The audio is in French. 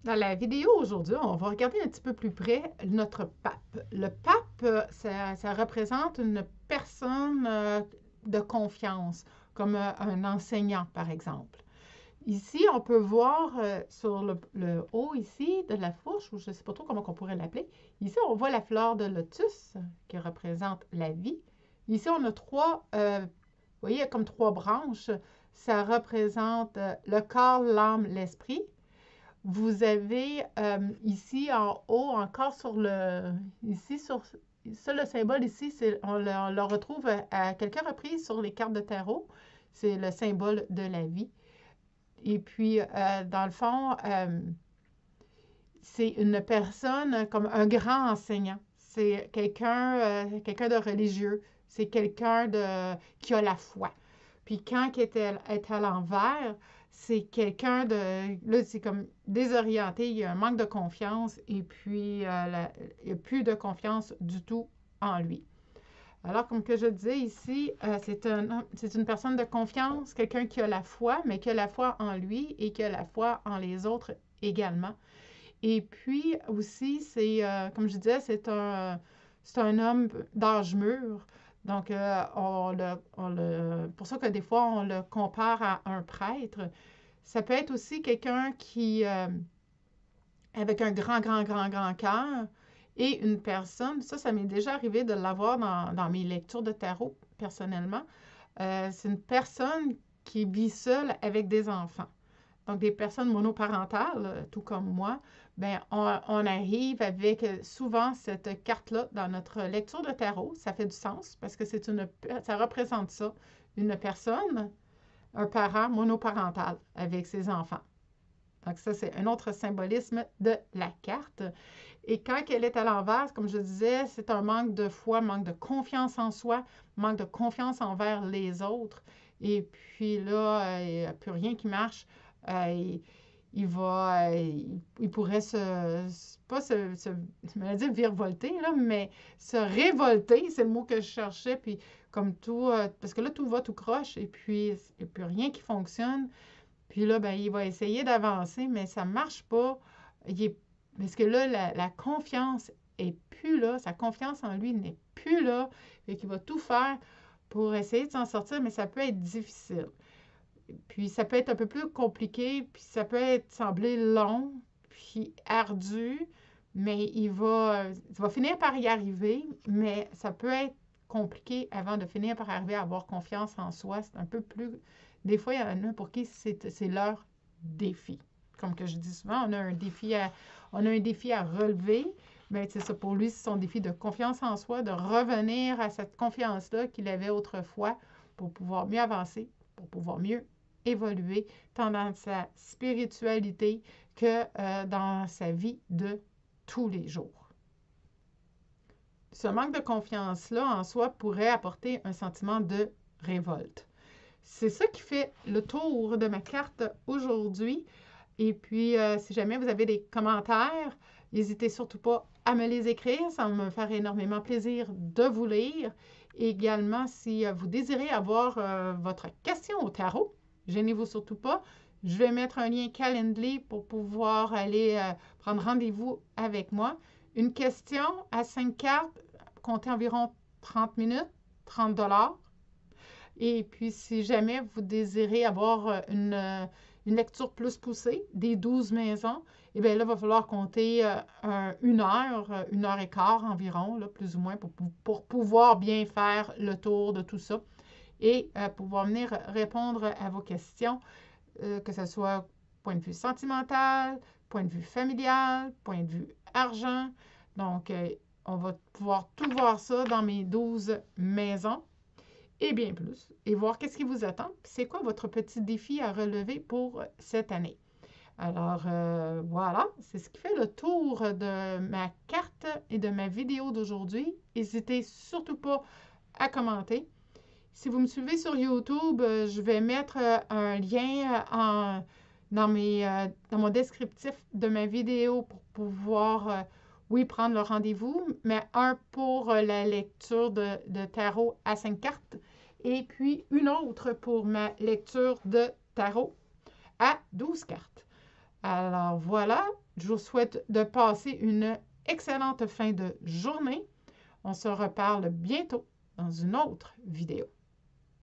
Dans la vidéo aujourd'hui, on va regarder un petit peu plus près notre pape. Le pape, ça représente une personne de confiance, comme un enseignant, par exemple. Ici, on peut voir sur le haut ici de la fourche, ou je ne sais pas trop comment on pourrait l'appeler. Ici, on voit la fleur de lotus qui représente la vie. Ici, on a vous voyez, comme trois branches. Ça représente le corps, l'âme, l'esprit. Vous avez ici en haut, encore ici sur ça, le symbole ici, on le retrouve à quelques reprises sur les cartes de tarot. C'est le symbole de la vie. Et puis, dans le fond, c'est une personne comme un grand enseignant. C'est quelqu'un de religieux. C'est quelqu'un qui a la foi. Puis quand il est à l'envers, c'est quelqu'un de... Là, c'est comme désorienté, il y a un manque de confiance et puis il n'y a plus de confiance du tout en lui. Alors, comme que je disais ici, c'est une personne de confiance, quelqu'un qui a la foi, mais qui a la foi en lui et qui a la foi en les autres également. Et puis aussi, comme je disais, c'est un homme d'âge mûr. Donc, pour ça que des fois, on le compare à un prêtre. Ça peut être aussi quelqu'un avec un grand, grand, grand, grand cœur et une personne, ça m'est déjà arrivé de l'avoir dans mes lectures de tarot, personnellement. C'est une personne qui vit seule avec des enfants. Donc, des personnes monoparentales, tout comme moi, ben, on arrive avec souvent cette carte-là dans notre lecture de tarot. Ça fait du sens parce que ça représente ça, une personne, un parent monoparental avec ses enfants. Donc, ça, c'est un autre symbolisme de la carte. Et quand elle est à l'envers, comme je disais, c'est un manque de foi, manque de confiance en soi, manque de confiance envers les autres. Et puis là, il n'y a plus rien qui marche. Il pourrait pas je me dire virevolter, là, mais se révolter, c'est le mot que je cherchais, puis comme tout, parce que là, tout va tout croche, et puis il n'y a plus rien qui fonctionne. Puis là, ben, il va essayer d'avancer, mais ça ne marche pas. Parce que là, la confiance est plus là. Sa confiance en lui n'est plus là. Et qu'il va tout faire pour essayer de s'en sortir, mais ça peut être difficile. Puis ça peut être un peu plus compliqué, puis ça peut sembler long, puis ardu, mais il va finir par y arriver, mais ça peut être compliqué avant de finir par arriver à avoir confiance en soi. C'est un peu plus... Des fois, il y en a pour qui c'est leur défi. Comme que je dis souvent, on a un défi à relever, mais c'est ça, pour lui, c'est son défi de confiance en soi, de revenir à cette confiance-là qu'il avait autrefois pour pouvoir mieux avancer, pour pouvoir mieux évoluer, tant dans sa spiritualité que dans sa vie de tous les jours. Ce manque de confiance-là en soi pourrait apporter un sentiment de révolte. C'est ça qui fait le tour de ma carte aujourd'hui. Et puis, si jamais vous avez des commentaires, n'hésitez surtout pas à me les écrire. Ça va me faire énormément plaisir de vous lire. Également, si vous désirez avoir votre question au tarot, gênez-vous surtout pas. Je vais mettre un lien Calendly pour pouvoir aller prendre rendez-vous avec moi. Une question à 5 cartes, comptez environ 30 minutes, 30 $. Et puis, si jamais vous désirez avoir une lecture plus poussée des 12 maisons, eh bien là, il va falloir compter 1 heure et quart environ, là, plus ou moins, pour pouvoir bien faire le tour de tout ça et pouvoir venir répondre à vos questions, que ce soit point de vue sentimental, point de vue familial, point de vue argent. Donc, on va pouvoir tout voir ça dans mes 12 maisons et bien plus, et voir qu'est-ce qui vous attend. C'est quoi votre petit défi à relever pour cette année. Alors, voilà, c'est ce qui fait le tour de ma carte et de ma vidéo d'aujourd'hui. N'hésitez surtout pas à commenter. Si vous me suivez sur YouTube, je vais mettre un lien dans mon descriptif de ma vidéo pour pouvoir, oui, prendre le rendez-vous, mais un pour la lecture de tarot à 5 cartes et puis une autre pour ma lecture de tarot à 12 cartes. Alors voilà, je vous souhaite de passer une excellente fin de journée. On se reparle bientôt dans une autre vidéo.